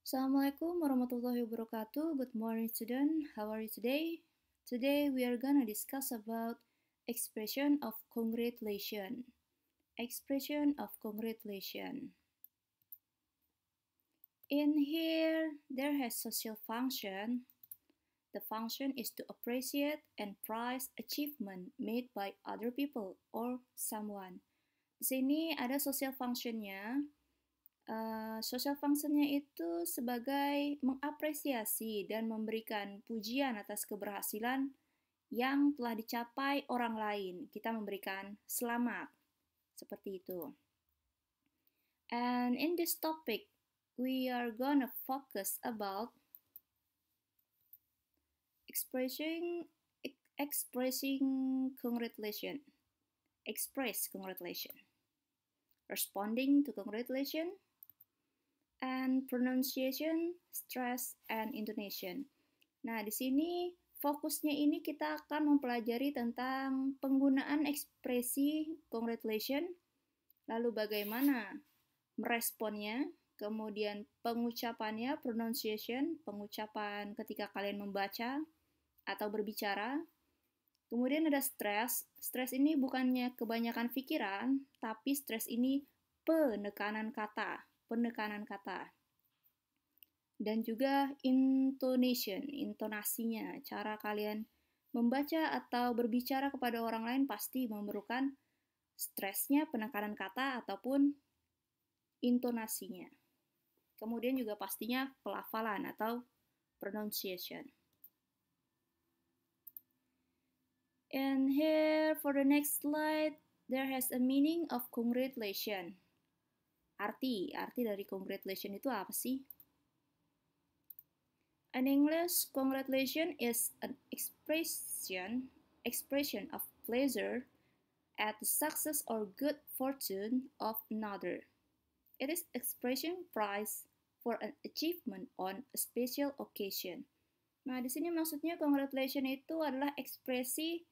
Assalamualaikum warahmatullahi wabarakatuh. Good morning, student. How are you today? Today we are gonna discuss about expression of congratulation. Expression of congratulation. In here, there has social function. The function is to appreciate and praise achievement made by other people or someone. Di sini ada social functionnya. Social functionnya itu sebagai mengapresiasi dan memberikan pujian atas keberhasilan yang telah dicapai orang lain. Kita memberikan selamat, seperti itu. And in this topic, we are gonna focus about expressing congratulation, express congratulation, responding to congratulation, and pronunciation, stress, and intonation. Nah, di sini fokusnya ini kita akan mempelajari tentang penggunaan ekspresi congratulation, lalu bagaimana meresponnya, kemudian pengucapannya, pronunciation, pengucapan ketika kalian membaca atau berbicara. Kemudian ada stress. Stress ini bukannya kebanyakan pikiran, tapi stress ini penekanan kata. Dan juga intonation, intonasinya, cara kalian membaca atau berbicara kepada orang lain pasti memerlukan stresnya, penekanan kata ataupun intonasinya. Kemudian juga pastinya pelafalan atau pronunciation. And here for the next slide, there has a meaning of congratulation. Arti dari congratulation itu apa sih? In English, congratulation is an expression of pleasure at the success or good fortune of another. It is expression praise for an achievement on a special occasion. Nah, di sini maksudnya congratulation itu adalah ekspresi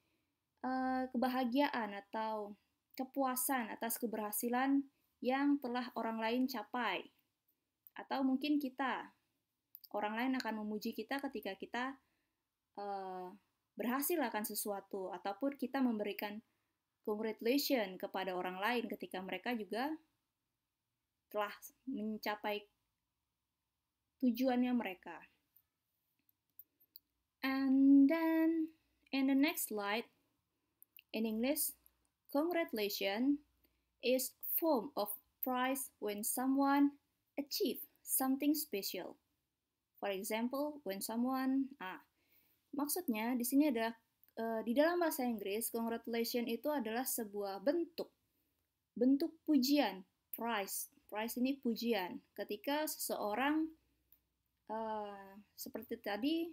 kebahagiaan atau kepuasan atas keberhasilan yang telah orang lain capai. Atau mungkin orang lain akan memuji kita ketika kita berhasil akan sesuatu, ataupun kita memberikan congratulation kepada orang lain ketika mereka juga telah mencapai tujuannya mereka. And then in the next slide, in English, congratulation is form of praise when someone achieve something special. For example, when someone maksudnya di sini ada di dalam bahasa Inggris, congratulation itu adalah sebuah bentuk pujian, praise. Praise ini pujian. Ketika seseorang seperti tadi,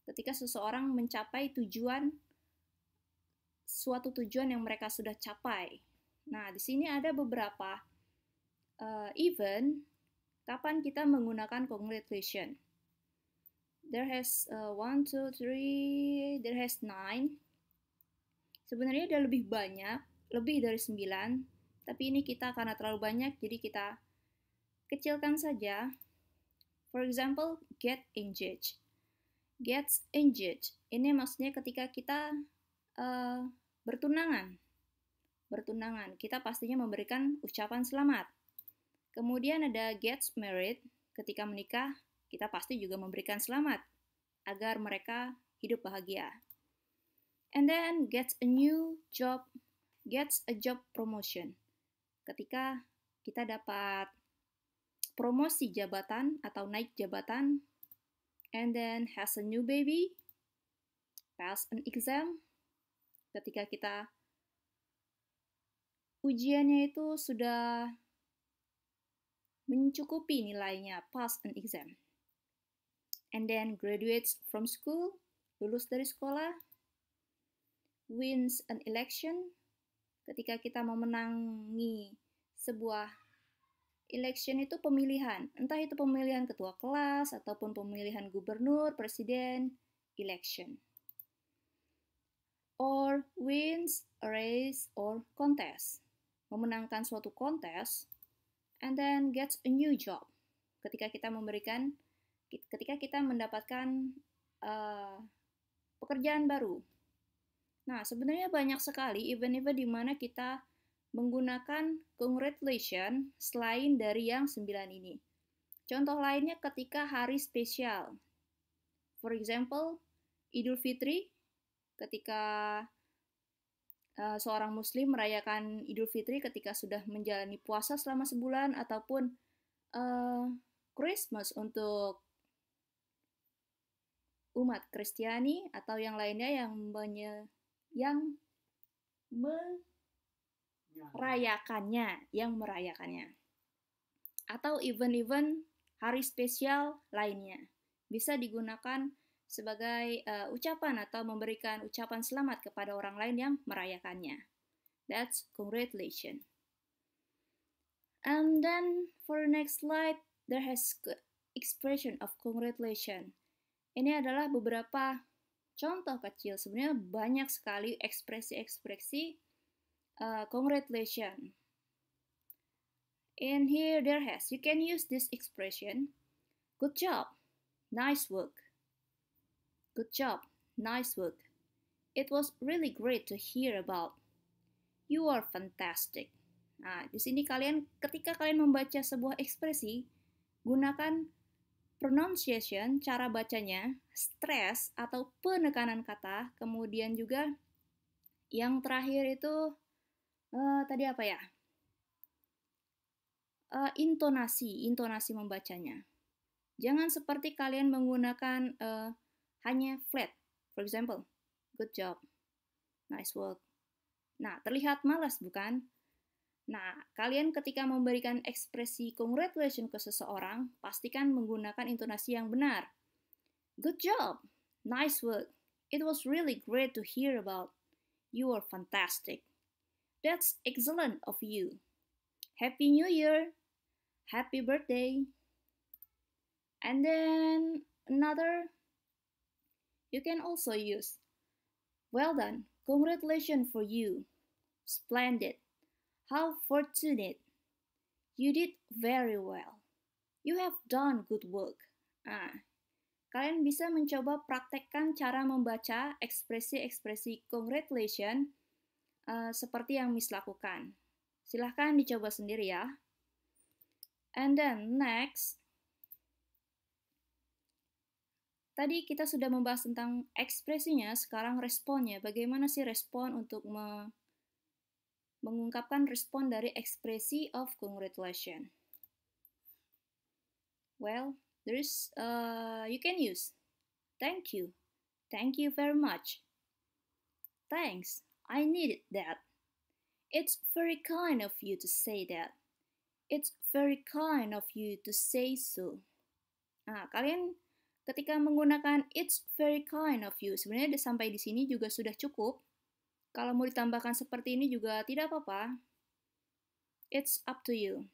ketika seseorang mencapai suatu tujuan yang mereka sudah capai. Nah, di sini ada beberapa event kapan kita menggunakan congratulation. There has 1, 2, 3, there has 9. Sebenarnya ada lebih banyak, lebih dari 9, tapi ini kita karena terlalu banyak, jadi kita kecilkan saja. For example, get engaged. Gets engaged. Ini maksudnya ketika kita bertunangan, kita pastinya memberikan ucapan selamat. Kemudian ada gets married, ketika menikah, kita pasti juga memberikan selamat agar mereka hidup bahagia. And then gets a new job, gets a job promotion. Ketika kita dapat promosi jabatan atau naik jabatan. And then has a new baby, pass an exam. Ketika kita ujiannya itu sudah mencukupi nilainya, pass an exam. And then graduates from school, lulus dari sekolah. Wins an election, ketika kita memenangi sebuah election itu pemilihan, entah itu pemilihan ketua kelas ataupun pemilihan gubernur, presiden, election. Or wins a race or contest, memenangkan suatu kontes, and then gets a new job. ketika kita mendapatkan pekerjaan baru. Nah, sebenarnya banyak sekali event-event di mana kita menggunakan congratulation selain dari yang 9 ini. Contoh lainnya ketika hari spesial. For example, Idul Fitri, ketika seorang muslim merayakan Idul Fitri ketika sudah menjalani puasa selama sebulan, ataupun Christmas untuk umat Kristiani atau yang lainnya yang merayakannya, atau event-event hari spesial lainnya bisa digunakan sebagai ucapan atau memberikan ucapan selamat kepada orang lain yang merayakannya. That's congratulations. And then for the next slide, there has expression of congratulations. Ini adalah beberapa contoh kecil, sebenarnya banyak sekali ekspresi-ekspresi congratulations. And here you can use this expression, good job, nice work. Good job, nice work. It was really great to hear about. You are fantastic. Nah, di sini ketika kalian membaca sebuah ekspresi, gunakan pronunciation, cara bacanya, stress atau penekanan kata, kemudian juga yang terakhir itu tadi apa ya? Intonasi membacanya. Jangan seperti kalian menggunakan hanya flat. For example, good job, nice work. Nah, terlihat malas bukan? Nah, kalian ketika memberikan ekspresi congratulations ke seseorang, pastikan menggunakan intonasi yang benar. Good job, nice work. It was really great to hear about. You are fantastic. That's excellent of you. Happy New Year. Happy birthday. And then another, you can also use, well done, congratulations for you. Splendid. How fortunate. You did very well. You have done good work. Nah, kalian bisa mencoba praktekkan cara membaca ekspresi-ekspresi congratulations seperti yang Miss lakukan. Silahkan dicoba sendiri ya. And then next, tadi kita sudah membahas tentang ekspresinya, sekarang responnya. Bagaimana sih respon untuk mengungkapkan respon dari ekspresi of congratulations? Well, you can use thank you very much, thanks, I needed that, it's very kind of you to say that, it's very kind of you to say so. Nah, kalian ketika menggunakan it's very kind of you, sebenarnya sampai di sini juga sudah cukup. Kalau mau ditambahkan seperti ini juga tidak apa-apa. It's up to you.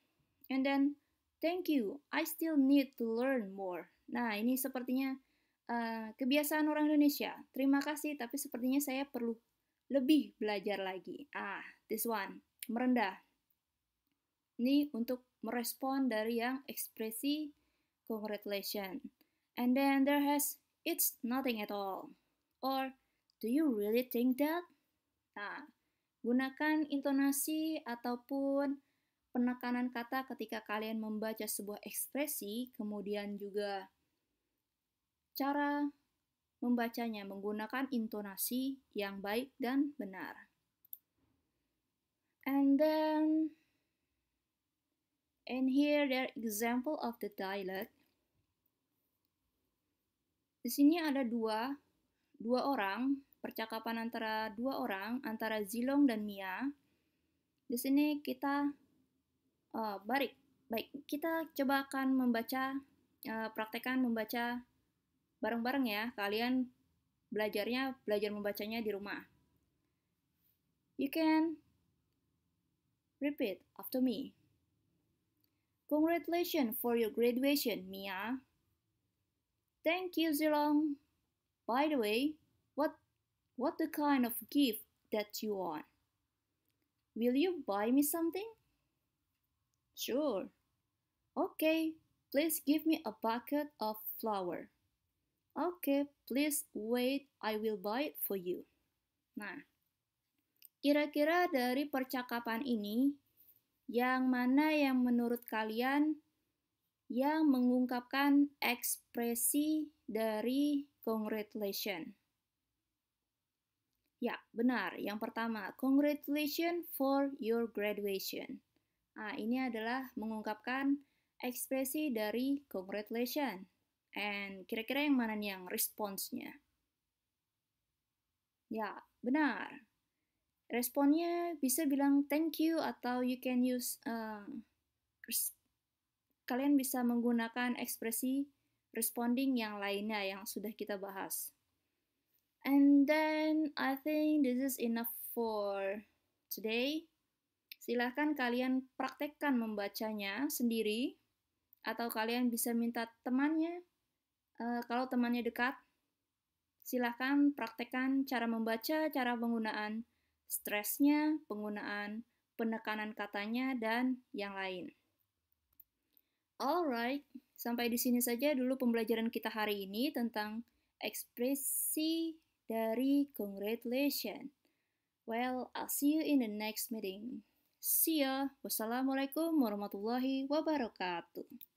And then, thank you, I still need to learn more. Nah, ini sepertinya kebiasaan orang Indonesia. Terima kasih, tapi sepertinya saya perlu lebih belajar lagi. This one, merendah. Ini untuk merespon dari yang ekspresi congratulations. And then there has, it's nothing at all. Or, do you really think that? Nah, gunakan intonasi ataupun penekanan kata ketika kalian membaca sebuah ekspresi, kemudian juga cara membacanya menggunakan intonasi yang baik dan benar. And then, and here there example of the dialogue. Di sini ada dua orang, percakapan antara dua orang, antara Zilong dan Mia. Di sini kita baik, kita coba akan praktekkan membaca bareng-bareng ya. Kalian belajar membacanya di rumah. You can repeat after me. Congratulations for your graduation, Mia. Thank you, Zilong. By the way, what the kind of gift that you want? Will you buy me something? Sure. Okay, Please give me a bucket of flour. Okay, please wait, I will buy it for you. Nah, kira-kira dari percakapan ini, yang mana yang menurut kalian yang mengungkapkan ekspresi dari congratulation? Ya, benar. Yang pertama, congratulations for your graduation. Nah, ini adalah mengungkapkan ekspresi dari congratulations. And kira-kira yang mana nih yang responsnya? Ya, benar. Responnya bisa bilang thank you atau you can use kalian bisa menggunakan ekspresi responding yang lainnya yang sudah kita bahas. And then I think this is enough for today. Silahkan kalian praktekkan membacanya sendiri atau kalian bisa minta temannya. Kalau temannya dekat, silahkan praktekkan cara membaca, cara penggunaan stresnya, penggunaan penekanan katanya, dan yang lain. Alright, sampai di sini saja dulu pembelajaran kita hari ini tentang ekspresi dari congratulation. Well, I'll see you in the next meeting. See ya. Wassalamualaikum warahmatullahi wabarakatuh.